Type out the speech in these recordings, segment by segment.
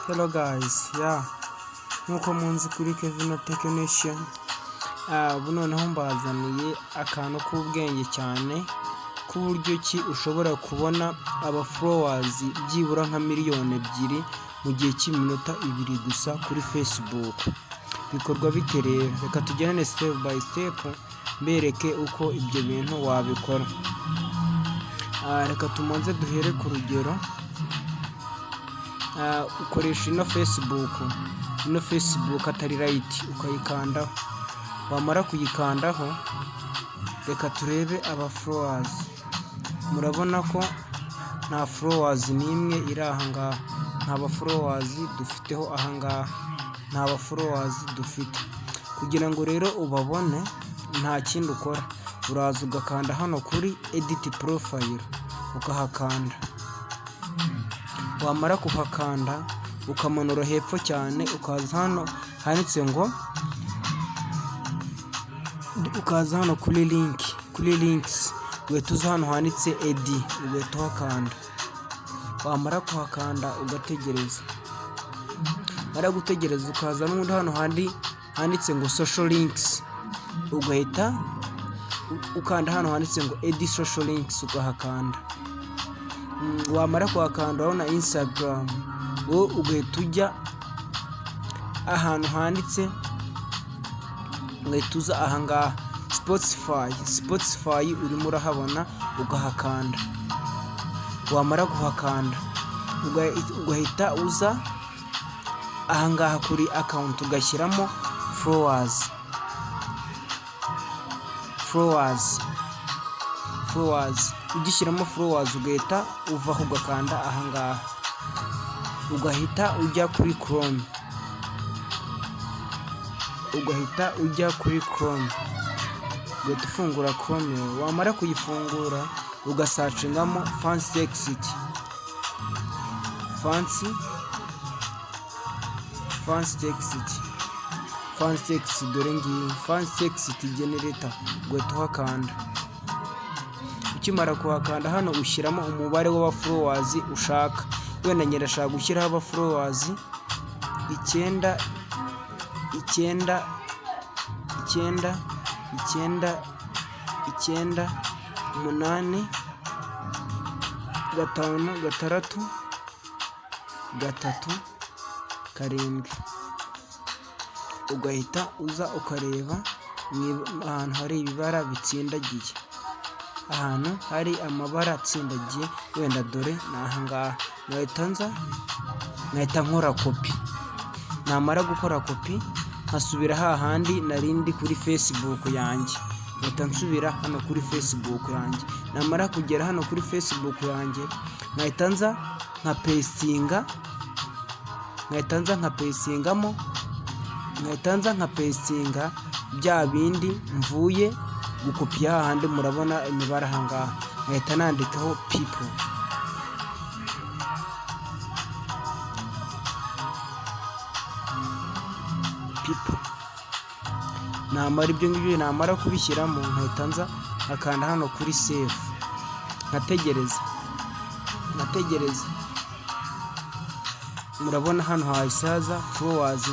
Hello guys, nkuko munzi kuri Kevin Technician, ubu noneho mbazaniye akantu k'ubwenge cyane ku buryo ki ushobora kubona aba followers byibura nka miliyoni 2 mu gihe cy'iminota 2 gusa kuri Facebook. Bikorwa bite rero? Reka tugerane step by step mbereke uko ibyo bintu wabikora. Reka tumanze duhere ku rugero. Ukoresha ino Facebook atari right, ukayikandaho. Wamara kuyikandaho, reka turebe aba followers. Murabona ko nta followers nimwe iri aha ngaha, nta ba followers dufiteho aha ngaha, nta ba followers dufite. Kugira ngo rero ubabone, nta kindi ukora, uraza ugakanda hano kuri edit profile, ukahakanda. Wamara kuhakanda ukamanura hepfo cyane, ukaza hano handitse ngo, ukaza hano kuri links, ugetuza hano handitse ed, ugetuhakanda. Wamara kuhakanda ugategereza, mara gutegereza ukaza n'undi hano handitse ngo social links, ugahita ukanda hano handitse ngo ed social links, ugahakanda. Wamara kuhakanda urabona Instagram, wo ugahita ujya ahantu handitse, ugahita uza aha ngaha Spotify urimo urahabona, ugahakanda. Wamara kuhakanda ugahita uza aha ngaha kuri account, ugashyiramo followers. Ugishyiramo followers ugahita uva ugakanda aha ngaha, ugahita ujya kuri Chrome, ugahita ufungura Chrome. Wamara kuyifungura ugasacingamo fancy text, dore ngiyi fancy text generator, ugahita uhakanda. Ukimara kuhakanda hano ushyiramo umubare w'aba followers ushaka. Wenda nyirashaka gushyiraho aba followers 9 8 5 6 3 7. Ugahita uza ukareba ahantu hari ibibara bitsindagiye, ahantu hari amabara atsindagiye, wenda dore naha ngaha. Nkahita nkora copy. Namara gukora copy nkasubira hahandi narindi kuri Facebook yanjye, nkahita nsubira hano kuri Facebook yanjye. Namara kugera hano kuri Facebook yanjye, nkahita nza nka pastinga bya bindi mvuye gukopiya hahandi murabona imibare aha ngaha. Nkahita nandikaho people. Namara ibyo ngibyo, namara kubishyiramo, nkahita nza akanda hano kuri save, nkategereza. Murabona hano hasaza followers.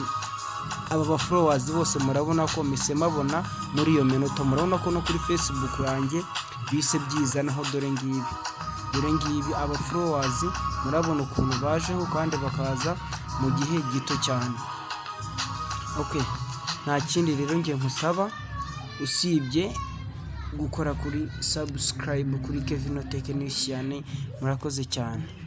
Aba ba followers bose murabona ko mise mabona muri iyo minota. Murabona ko no kuri Facebook yanjye bise byizanaho, dore ngibi aba followers. Murabona ukuntu bajeho kandi bakaza mu gihe gito cyane. Okay, nta kindi rero ngiye nkusaba usibye gukora kuri subscribe kuri Kevin Technician. Murakoze cyane.